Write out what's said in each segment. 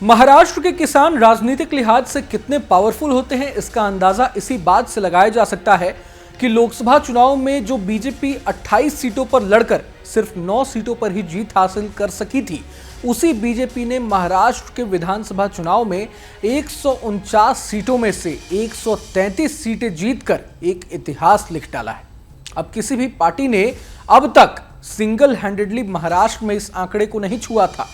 महाराष्ट्र के किसान राजनीतिक लिहाज से कितने पावरफुल होते हैं, इसका अंदाजा इसी बात से लगाया जा सकता है कि लोकसभा चुनाव में जो बीजेपी 28 सीटों पर लड़कर सिर्फ 9 सीटों पर ही जीत हासिल कर सकी थी, उसी बीजेपी ने महाराष्ट्र के विधानसभा चुनाव में 149 सीटों में से 133 सीटें जीतकर एक इतिहास लिख डाला है। अब किसी भी पार्टी ने अब तक सिंगल हैंडेडली महाराष्ट्र में इस आंकड़े को नहीं छुआ था।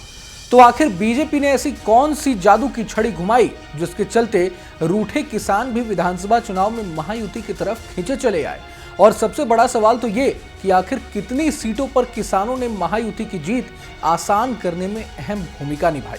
तो आखिर बीजेपी ने ऐसी कौन सी जादू की छड़ी घुमाई जिसके चलते रूठे किसान भी विधानसभा चुनाव में महायुति की तरफ खींचे चले आए? और सबसे बड़ा सवाल तो ये कि आखिर कितनी सीटों पर किसानों ने महायुति की जीत आसान करने में अहम भूमिका निभाई।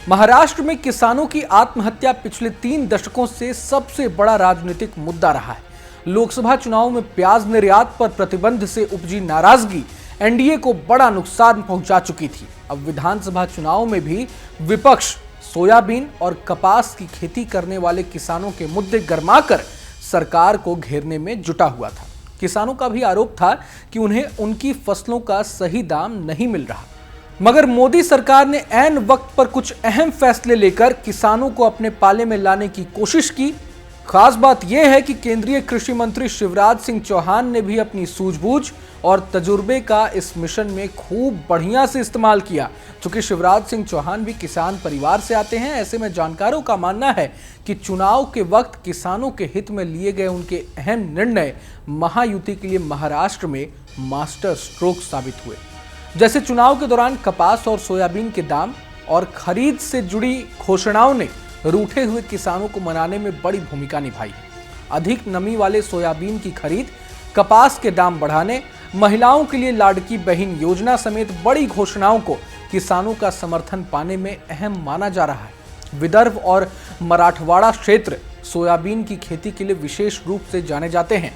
महाराष्ट्र में किसानों की आत्महत्या पिछले 3 दशकों से सबसे बड़ा राजनीतिक मुद्दा रहा है। लोकसभा चुनाव में प्याज निर्यात पर प्रतिबंध से उपजी नाराजगी एनडीए को बड़ा नुकसान पहुंचा चुकी थी। अब विधानसभा चुनाव में भी विपक्ष सोयाबीन और कपास की खेती करने वाले किसानों के मुद्दे गरमाकर सरकार को घेरने में जुटा हुआ था। किसानों का भी आरोप था कि उन्हें उनकी फसलों का सही दाम नहीं मिल रहा, मगर मोदी सरकार ने ऐन वक्त पर कुछ अहम फैसले लेकर किसानों को अपने पाले में लाने की कोशिश की। खास बात यह है कि केंद्रीय कृषि मंत्री शिवराज सिंह चौहान ने भी अपनी सूझबूझ और तजुर्बे का इस मिशन में खूब बढ़िया से इस्तेमाल किया। चूंकि शिवराज सिंह चौहान भी किसान परिवार से आते हैं, ऐसे में जानकारों का मानना है कि चुनाव के वक्त किसानों के हित में लिए गए उनके अहम निर्णय महायुति के लिए महाराष्ट्र में मास्टर स्ट्रोक साबित हुए। जैसे चुनाव के दौरान कपास और सोयाबीन के दाम और खरीद से जुड़ी घोषणाओं ने रूठे हुए किसानों को मनाने में बड़ी भूमिका निभाई है। अधिक नमी वाले सोयाबीन की खरीद, कपास के दाम बढ़ाने, महिलाओं के लिए लाडकी बहन योजना समेत बड़ी घोषणाओं को किसानों का समर्थन पाने में अहम माना जा रहा है। विदर्भ और मराठवाड़ा क्षेत्र सोयाबीन की खेती के लिए विशेष रूप से जाने जाते हैं।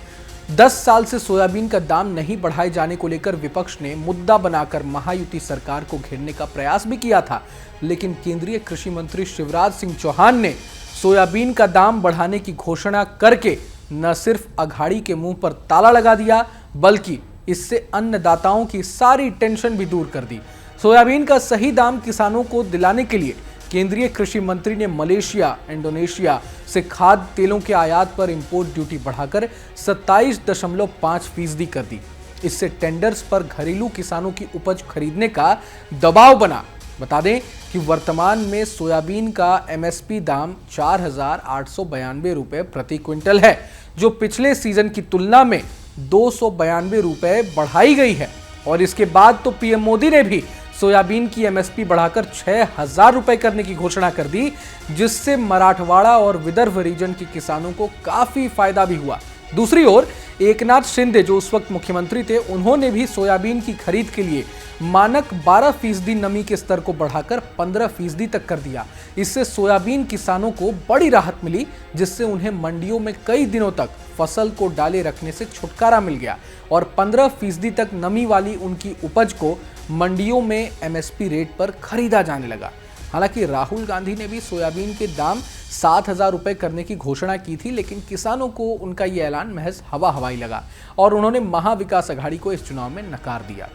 10 साल से सोयाबीन का दाम नहीं बढ़ाए जाने को लेकर विपक्ष ने मुद्दा बनाकर महायुति सरकार को घेरने का प्रयास भी किया था, लेकिन केंद्रीय कृषि मंत्री शिवराज सिंह चौहान ने सोयाबीन का दाम बढ़ाने की घोषणा करके न सिर्फ अघाड़ी के मुंह पर ताला लगा दिया, बल्कि इससे अन्नदाताओं की सारी टेंशन भी दूर कर दी। सोयाबीन का सही दाम किसानों को दिलाने के लिए केंद्रीय कृषि मंत्री ने मलेशिया, इंडोनेशिया से खाद्य तेलों के आयात पर इंपोर्ट ड्यूटी बढ़ाकर 27.5% कर दी। इससे टेंडर्स पर घरेलू किसानों की उपज खरीदने का दबाव बना। बता दें कि वर्तमान में सोयाबीन का एमएसपी दाम 4,892 रुपए प्रति क्विंटल है, जो पिछले सीजन की तुलना में 292 रुपए बढ़ाई गई है। और इसके बाद तो पीएम मोदी ने भी सोयाबीन की एमएसपी बढ़ाकर 6,000 रुपए करने की घोषणा कर दी, जिससे मराठवाड़ा और विदर्भ रीजन के किसानों को काफी फायदा भी हुआ। दूसरी ओर एकनाथ शिंदे, जो उस वक्त मुख्यमंत्री थे, उन्होंने भी सोयाबीन की खरीद के लिए मानक 12% नमी के स्तर को बढ़ाकर 15% तक कर दिया। इससे सोयाबीन किसानों को बड़ी राहत मिली, जिससे उन्हें मंडियों में कई दिनों तक फसल को डाले रखने से छुटकारा मिल गया और 15% तक नमी वाली उनकी उपज को मंडियों में एमएसपी रेट पर खरीदा जाने लगा। हालांकि राहुल गांधी ने भी सोयाबीन के दाम 7,000 रुपए करने की घोषणा की थी, लेकिन किसानों को उनका यह ऐलान महज हवा हवाई लगा और उन्होंने महाविकास अघाड़ी को इस चुनाव में नकार दिया।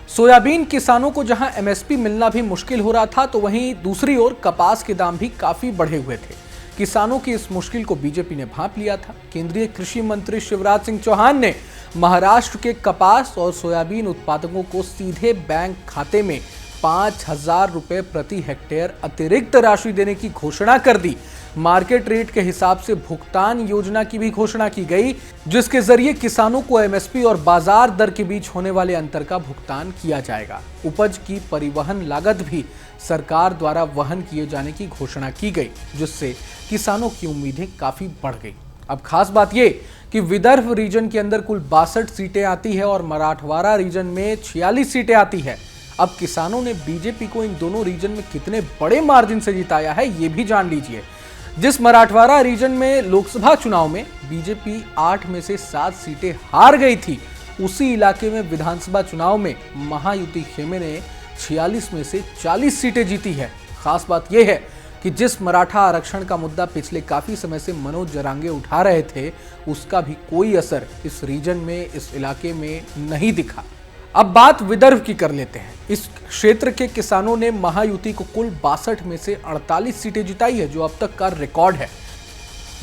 सोयाबीन किसानों को जहां एमएसपी मिलना भी मुश्किल हो रहा था, तो वहीं दूसरी ओर कपास के दाम भी काफी बढ़े हुए थे। किसानों की इस मुश्किल को बीजेपी ने भांप लिया था। केंद्रीय कृषि मंत्री शिवराज सिंह चौहान ने महाराष्ट्र के कपास और सोयाबीन उत्पादकों को सीधे बैंक खाते में 5,000 रुपए प्रति हेक्टेयर अतिरिक्त राशि देने की घोषणा कर दी। मार्केट रेट के हिसाब से भुगतान योजना की भी घोषणा की गई, जिसके जरिए किसानों को एमएसपी और बाजार दर के बीच होने वाले अंतर का भुगतान किया जाएगा। उपज की परिवहन लागत भी सरकार द्वारा वहन किए जाने की घोषणा की गई, जिससे किसानों की उम्मीदें काफी बढ़ गई। अब खास बात यह कि विदर्भ रीजन के अंदर कुल 62 सीटें आती है और मराठवाड़ा रीजन में 46 सीटें आती है। अब किसानों ने बीजेपी को इन दोनों रीजन में कितने बड़े मार्जिन से जिताया है, ये भी जान लीजिए। जिस मराठवाड़ा रीजन में लोकसभा चुनाव में बीजेपी 8 में से 7 सीटें हार गई थी, उसी इलाके में विधानसभा चुनाव में महायुति खेमे ने 46 में से 40 सीटें जीती है। खास बात यह है कि जिस मराठा आरक्षण का मुद्दा पिछले काफी समय से मनोज जरांगे उठा रहे थे, उसका भी कोई असर इस रीजन में, इस इलाके में नहीं दिखा। अब बात विदर्भ की कर लेते हैं। इस क्षेत्र के किसानों ने महायुति को कुल 62 में से 48 सीटें जिताई है, जो अब तक का रिकॉर्ड है।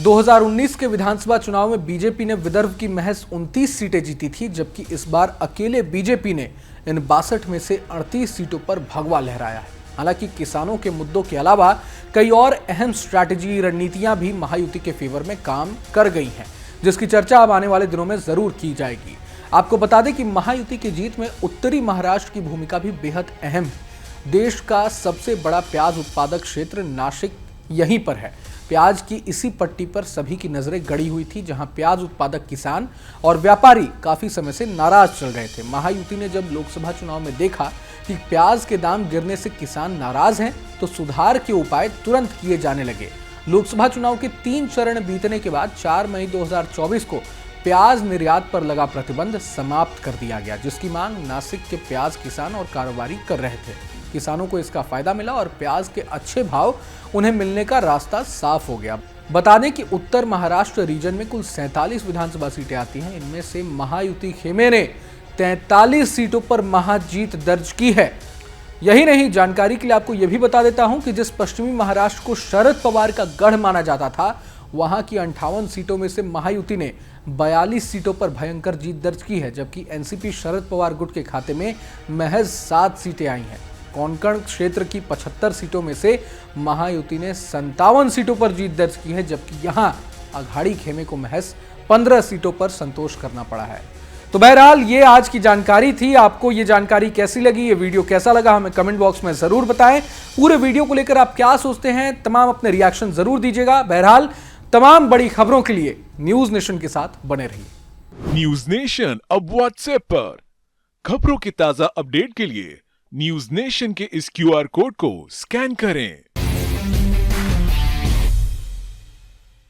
2019 के विधानसभा चुनाव में बीजेपी ने विदर्भ की महज 29 सीटें जीती थी, जबकि इस बार अकेले बीजेपी ने इन 62 में से 38 सीटों पर भगवा लहराया है। हालांकि किसानों के मुद्दों के अलावा कई और अहम स्ट्रैटेजी रणनीतियां भी महायुति के फेवर में काम कर गई हैं, जिसकी चर्चा अब आने वाले दिनों में जरूर की जाएगी। आपको बता दें कि महायुति की जीत में उत्तरी महाराष्ट्र की भूमिका भी बेहद अहम है। देश का सबसे बड़ा प्याज उत्पादक क्षेत्र नासिक यहीं पर है। प्याज की इसी पट्टी पर सभी की नजरें गड़ी हुई थी, जहां प्याज उत्पादक किसान और व्यापारी काफी समय से नाराज चल रहे थे। महायुति ने जब लोकसभा चुनाव में देखा कि प्याज के दाम गिरने से किसान नाराज हैं, तो सुधार के उपाय तुरंत किए जाने लगे। लोकसभा चुनाव के 3 चरण बीतने के बाद 4 मई 2024 को प्याज निर्यात पर लगा प्रतिबंध समाप्त कर दिया गया, जिसकी मांग नासिक के प्याज किसान और कारोबारी कर रहे थे। किसानों को इसका फायदा मिला और प्याज के अच्छे भाव उन्हें मिलने का रास्ता साफ हो गया। बता दें कि उत्तर महाराष्ट्र रीजन में कुल 47 विधानसभा सीटें आती हैं। इनमें से महायुति खेमे ने 43 सीटों पर महाजीत दर्ज की है। यही नहीं, जानकारी के लिए आपको यह भी बता देता हूं कि जिस पश्चिमी महाराष्ट्र को शरद पवार का गढ़ माना जाता था, वहां की 58 सीटों में से महायुति ने 42 सीटों पर भयंकर जीत दर्ज की है, जबकि एनसीपी शरद पवार गुट के खाते में महज 7 सीटें आई हैं। कोंकण क्षेत्र की 75 सीटों में से महायुति ने 57 सीटों पर जीत दर्ज की है, जबकि यहां अघाड़ी खेमे को महज 15 सीटों पर संतोष करना पड़ा है। तो बहरहाल ये आज की जानकारी थी। आपको ये जानकारी कैसी लगी, ये वीडियो कैसा लगा, हमें कमेंट बॉक्स में जरूर बताएं। पूरे वीडियो को लेकर आप क्या सोचते हैं, तमाम अपने रिएक्शन जरूर दीजिएगा। बहरहाल तमाम बड़ी खबरों के लिए न्यूज नेशन के साथ बने रहिए। न्यूज नेशन अब व्हाट्सएप पर खबरों की ताजा अपडेट के लिए न्यूज नेशन के इस क्यूआर कोड को स्कैन करें।